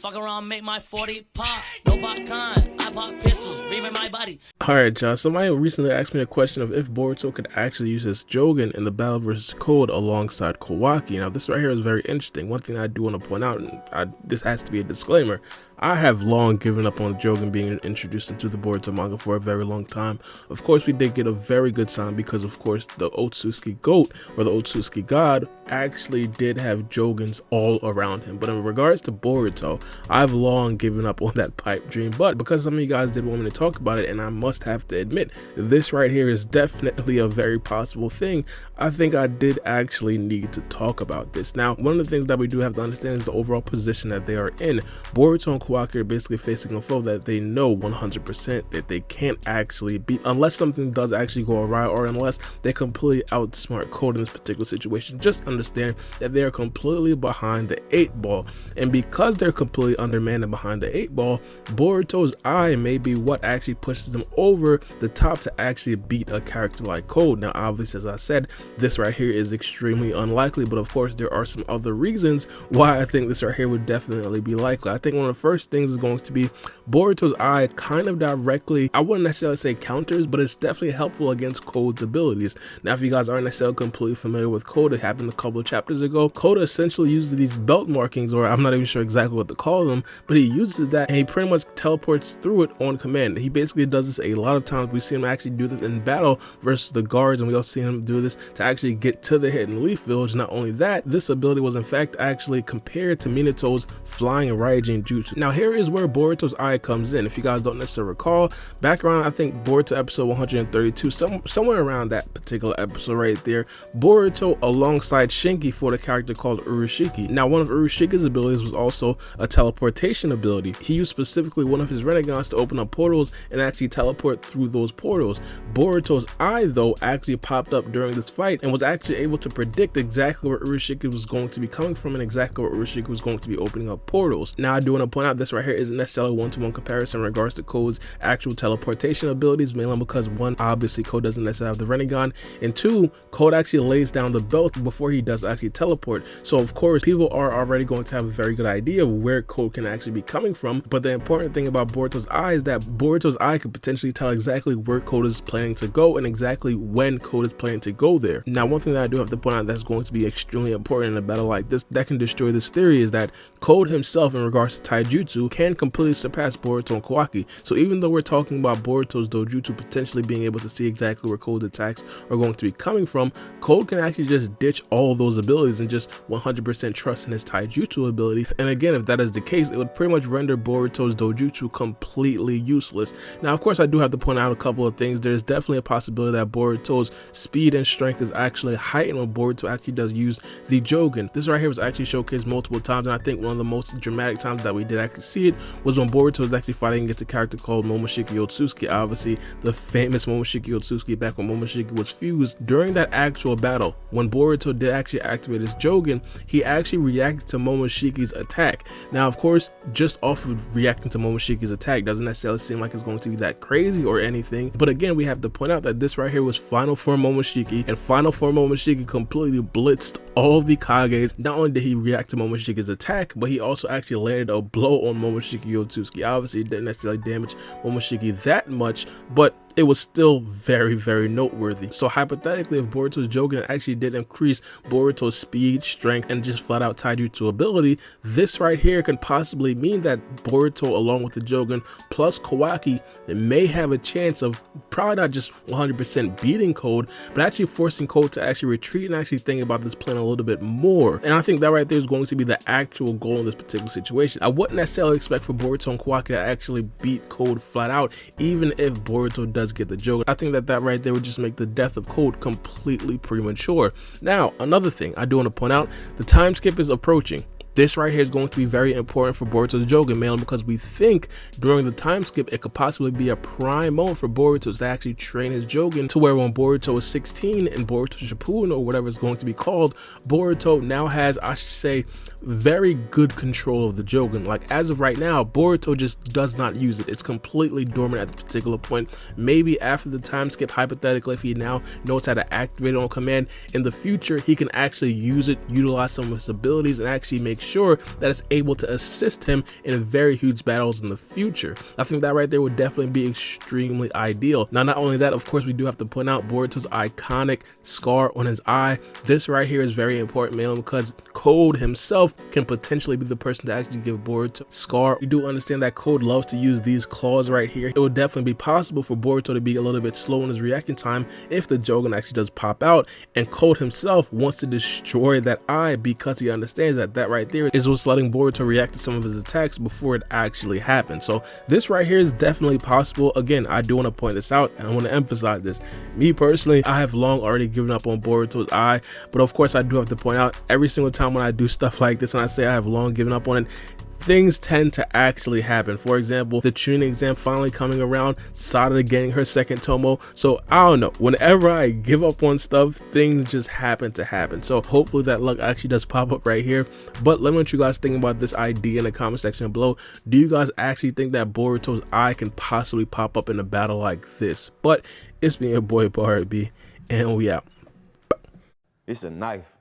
Fuck around, make my 40 pop. No popcorn, I pop pistols, reaming my body. Alright, y'all. Somebody recently asked me a question of if Boruto could actually use his Jougan in the battle versus Code alongside Kawaki. Now, this right here is very interesting. One thing I do want to point out, and this has to be a disclaimer, I have long given up on Jougan being introduced into the Boruto manga for a very long time. Of course, we did get a very good sign because, of course, the Otsutsuki goat, or the Otsutsuki god, actually did have Jougans all around him. But in regards to Boruto, I've long given up on that pipe dream. But because some of you guys did want me to talk about it, and I must have to admit, this right here is definitely a very possible thing, I think I did actually need to talk about this. Now, one of the things that we do have to understand is the overall position that they are in. Boruto and Kawaki are basically facing a foe that they know 100% that they can't actually beat unless something does actually go awry, or unless they completely outsmart Code in this particular situation. Just understand that they are completely behind the 8-ball, and because they're completely undermanned and behind the 8-ball, Boruto's eye may be what actually pushes them over the top to actually beat a character like Code. Now, obviously, as I said, this right here is extremely unlikely, but of course there are some other reasons why I think this right here would definitely be likely. I think one of the first things is going to be Boruto's eye kind of directly, I wouldn't necessarily say counters, but it's definitely helpful against Code's abilities. Now, if you guys aren't necessarily completely familiar with Code, it happened a couple of chapters ago. Code essentially uses these belt markings, or I'm not even sure exactly what to call them, but he uses that and he pretty much teleports through it on command. He basically does this a lot of times. We see him actually do this in battle versus the guards, and we also see him do this to actually get to the Hidden Leaf Village. Not only that, this ability was in fact actually compared to Minato's flying Raijin Jutsu. Now, here is where Boruto's eye comes in. If you guys don't necessarily recall, back around I think Boruto episode 132, somewhere around that particular episode right there, Boruto alongside Shinki fought a character called Isshiki. Now, one of Ishiki's abilities was also a teleportation ability. He used specifically one of his renegons to open up portals and actually teleport through those portals. Boruto's eye, though, actually popped up during this fight and was actually able to predict exactly where Isshiki was going to be coming from and exactly where Isshiki was going to be opening up portals. Now, I do want to point out this right here isn't necessarily one-to-one comparison in regards to Code's actual teleportation abilities, mainly because one, obviously Code doesn't necessarily have the Renegon, and two, Code actually lays down the belt before he does actually teleport. So of course people are already going to have a very good idea of where Code can actually be coming from. But the important thing about Boruto's eye is that Boruto's eye could potentially tell exactly where Code is planning to go and exactly when Code is planning to go there. Now, one thing that I do have to point out that's going to be extremely important in a battle like this that can destroy this theory is that Code himself, in regards to taijutsu, can completely surpass Boruto and Kawaki. So even though we're talking about Boruto's Dojutsu potentially being able to see exactly where Code's attacks are going to be coming from, Code can actually just ditch all of those abilities and just 100% trust in his taijutsu ability. And again, if that is the case, it would pretty much render Boruto's Dojutsu completely useless. Now, of course, I do have to point out a couple of things. There's definitely a possibility that Boruto's speed and strength is actually heightened when Boruto actually does use the Jougan. This right here was actually showcased multiple times, and I think one of the most dramatic times that we did actually see it was when Boruto was actually fighting against a character called Isshiki Otsutsuki, obviously the famous Isshiki Otsutsuki, back when Isshiki was fused. During that actual battle, when Boruto did actually activate his Jougan, he actually reacted to Ishiki's attack. Now, of course, just off of reacting to Ishiki's attack doesn't necessarily seem like it's going to be that crazy or anything, but again, we have to point out that this right here was Final Form Isshiki, and Final Form Isshiki completely blitzed all of the Kages. Not only did he react to Ishiki's attack, but he also actually landed a blow on Isshiki Otsutsuki. Obviously, it didn't necessarily damage Isshiki that much, but it was still very, very noteworthy. So hypothetically, if Boruto's Jougan actually did increase Boruto's speed, strength, and just flat out taijutsu ability, this right here can possibly mean that Boruto, along with the Jougan plus Kawaki, may have a chance of probably not just 100% beating Code, but actually forcing Code to actually retreat and actually think about this plan a little bit more. And I think that right there is going to be the actual goal in this particular situation. I wouldn't necessarily expect for Boruto and Kawaki to actually beat Code flat out, even if Boruto does get the Jougan. I think that right there would just make the death of Code completely premature. Now, another thing I do want to point out, the time skip is approaching. This right here is going to be very important for Boruto's Jougan, mainly because we think during the time skip it could possibly be a prime moment for Boruto to actually train his Jougan to where when Boruto is 16 and Boruto Shippuden, or whatever it's going to be called, Boruto now has, I should say, very good control of the Jougan. Like, as of right now, Boruto just does not use it. It's completely dormant at this particular point. Maybe after the time skip, hypothetically, if he now knows how to activate it on command, in the future he can actually use it, utilize some of his abilities, and actually make sure that it's able to assist him in very huge battles in the future. I think that right there would definitely be extremely ideal. Now, not only that, of course, we do have to point out Boruto's iconic scar on his eye. This right here is very important, mainly because Code himself can potentially be the person to actually give Boruto scar. We do understand that Code loves to use these claws right here. It would definitely be possible for Boruto to be a little bit slow in his reaction time if the Jougan actually does pop out, and Code himself wants to destroy that eye because he understands that that right there is what's letting Boruto react to some of his attacks before it actually happens. So this right here is definitely possible. Again, I do want to point this out and I want to emphasize this. Me personally, I have long already given up on Boruto's eye, but of course I do have to point out every single time when I do stuff like this and I say I have long given up on it, things tend to actually happen. For example, the tuning exam finally coming around, Sada getting her second tomo. So I don't know, whenever I give up on stuff, things just happen to happen. So hopefully that luck actually does pop up right here. But let me know what you guys think about this idea in the comment section below. Do you guys actually think that Boruto's eye can possibly pop up in a battle like this? But it's been your boy Baara, and we out. It's a knife.